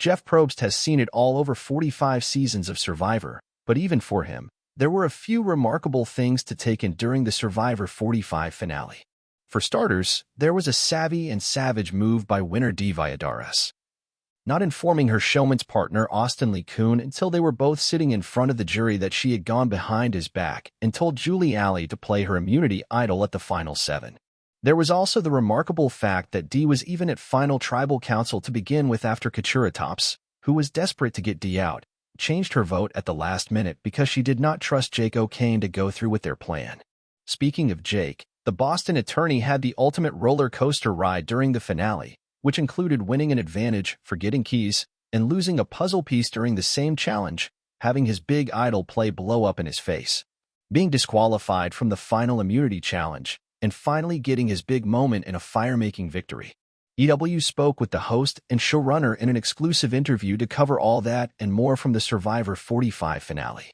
Jeff Probst has seen it all over 45 seasons of Survivor, but even for him, there were a few remarkable things to take in during the Survivor 45 finale. For starters, there was a savvy and savage move by winner Dee Valladares, not informing her showman's partner Austin Lee Kuhn until they were both sitting in front of the jury that she had gone behind his back and told Julie Alley to play her immunity idol at the final 7. There was also the remarkable fact that Dee was even at final tribal council to begin with after Katurah Tops, who was desperate to get Dee out, changed her vote at the last minute because she did not trust Jake O'Kane to go through with their plan. Speaking of Jake, the Boston attorney had the ultimate roller coaster ride during the finale, which included winning an advantage for getting keys and losing a puzzle piece during the same challenge, having his big idol play blow up in his face, being disqualified from the final immunity challenge, and finally getting his big moment in a fire-making victory. EW spoke with the host and showrunner in an exclusive interview to cover all that and more from the Survivor 45 finale.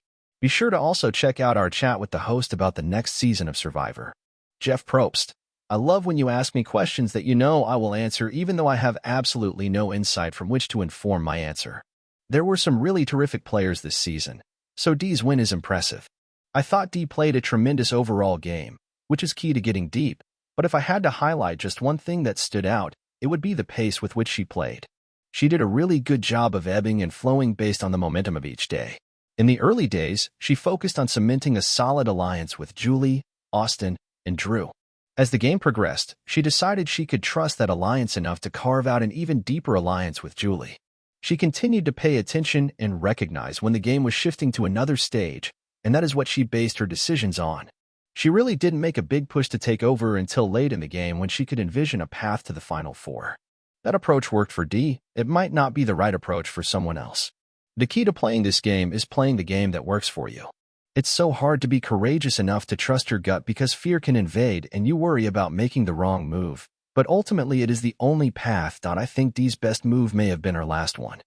Be sure to also check out our chat with the host about the next season of Survivor. Jeff Probst: I love when you ask me questions that you know I will answer even though I have absolutely no insight from which to inform my answer. There were some really terrific players this season, so Dee's win is impressive. I thought Dee played a tremendous overall game, which is key to getting deep, but if I had to highlight just one thing that stood out, it would be the pace with which she played. She did a really good job of ebbing and flowing based on the momentum of each day. In the early days, she focused on cementing a solid alliance with Julie, Austin, and Drew. As the game progressed, she decided she could trust that alliance enough to carve out an even deeper alliance with Julie. She continued to pay attention and recognize when the game was shifting to another stage, and that is what she based her decisions on. She really didn't make a big push to take over until late in the game when she could envision a path to the Final Four. That approach worked for Dee. It might not be the right approach for someone else. The key to playing this game is playing the game that works for you. It's so hard to be courageous enough to trust your gut because fear can invade and you worry about making the wrong move. But ultimately it is the only path. I think Dee's best move may have been her last one.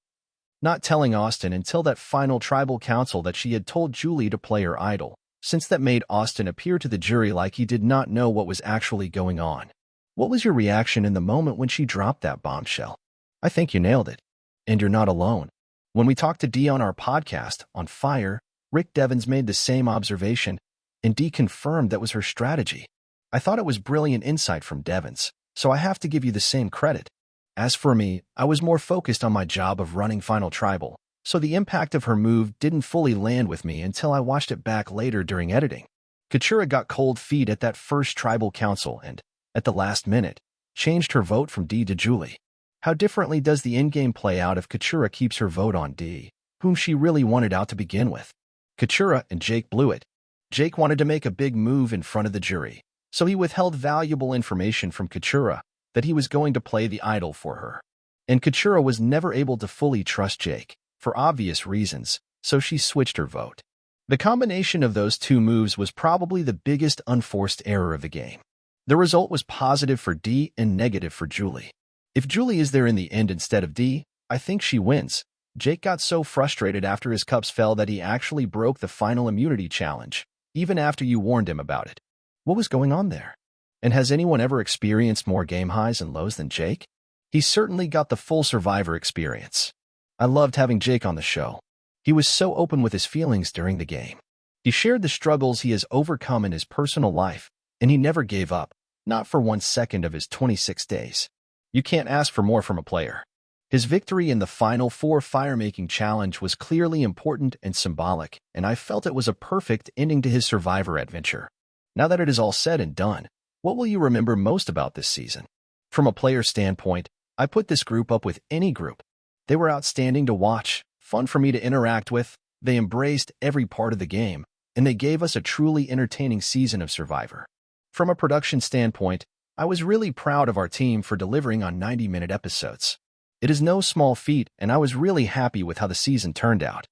Not telling Austin until that final tribal council that she had told Julie to play her idol, since that made Austin appear to the jury like he did not know what was actually going on. What was your reaction in the moment when she dropped that bombshell? I think you nailed it. And you're not alone. When we talked to Dee on our podcast, On Fire, Rick Devens made the same observation, and Dee confirmed that was her strategy. I thought it was brilliant insight from Devens, so I have to give you the same credit. As for me, I was more focused on my job of running Final Tribal, so the impact of her move didn't fully land with me until I watched it back later during editing. Katurah got cold feet at that first tribal council and, at the last minute, changed her vote from Dee to Julie. How differently does the in-game play out if Katurah keeps her vote on Dee, whom she really wanted out to begin with? Katurah and Jake blew it. Jake wanted to make a big move in front of the jury, so he withheld valuable information from Katurah that he was going to play the idol for her. And Katurah was never able to fully trust Jake, for obvious reasons, so she switched her vote. The combination of those two moves was probably the biggest unforced error of the game. The result was positive for Dee and negative for Julie. If Julie is there in the end instead of Dee, I think she wins. Jake got so frustrated after his cups fell that he actually broke the final immunity challenge, even after you warned him about it. What was going on there? And has anyone ever experienced more game highs and lows than Jake? He certainly got the full Survivor experience. I loved having Jake on the show. He was so open with his feelings during the game. He shared the struggles he has overcome in his personal life, and he never gave up, not for 1 second of his 26 days. You can't ask for more from a player. His victory in the Final Four fire-making challenge was clearly important and symbolic, and I felt it was a perfect ending to his Survivor adventure. Now that it is all said and done, what will you remember most about this season? From a player standpoint, I put this group up with any group. They were outstanding to watch, fun for me to interact with, they embraced every part of the game, and they gave us a truly entertaining season of Survivor. From a production standpoint, I was really proud of our team for delivering on 90-minute episodes. It is no small feat, and I was really happy with how the season turned out.